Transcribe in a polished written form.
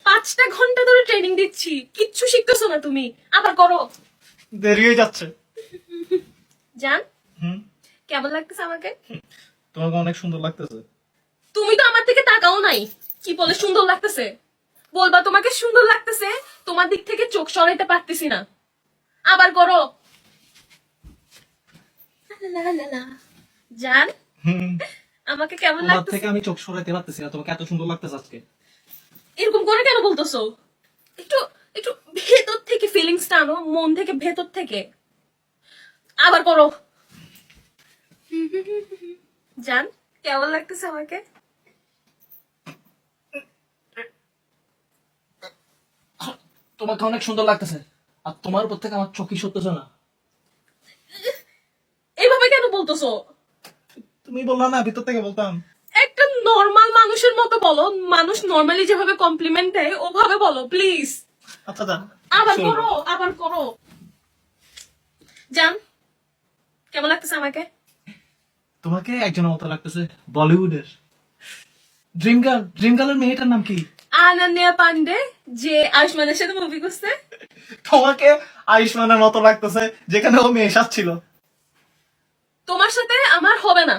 5টা ঘন্টা ধরে ট্রেনিং দিচ্ছি, কিচ্ছু শিখতেছো না তুমি, আবার করো। দেরি হয়ে যাচ্ছে। জান, হুম, কেমন লাগতেছে আমাকে? তোমাকে অনেক সুন্দর লাগতেছে। তুমি তো আমার থেকে তাকাও নাই, কি বলে সুন্দর লাগতেছে? বলবা তোমাকে সুন্দর লাগতেছে, তোমার দিক থেকে চোখ সরাইতে পারতেছি না, আবার করো। লা লা লা লা। জান, হুম, আমাকে কেমন তোমার লাগতেছে? থেকে আমি চোখ সরাইতে পারতেছি না, তোমাকে এত সুন্দর লাগতেছে আজকে। এরকম করে কেন বলতেছো? একটু একটু ভেতর থেকে ফিলিংসটা আনো, মন থেকে, ভেতর থেকে, আবার করো। জান, কেমন লাগতেছে আমাকে? তোমাকে অনেক সুন্দর লাগতেছে, আর তোমার উপর থেকে আমার চোখই সরতেছে না। এইভাবে কেন বলতেছো? তুমি বললা না ভিতর থেকে বলতাম। একটা নর্মাল মানুষের মতো বলো, মানুষ নর্মালি যেভাবে কমপ্লিমেন্ট দেয় ওভাবে বলো প্লিজ। আচ্ছা যান, আবার শুরু করো, করো। আবার করো। জান, কেমন লাগতেছে আমাকে? তোমাকে একজনের মতো লাগতেছে, বলিউডের ড্রিম গার্লের মেয়েটার নাম কি? আনান্যা পান্ডে, যে আয়ুষ্মানের সাথে মুভি করছে। তোমাকে আয়ুষ্মানের মতো লাগতেছে, যেখানে ও মেয়ে সাজছিল। তোমার সাথে আমার হবে না।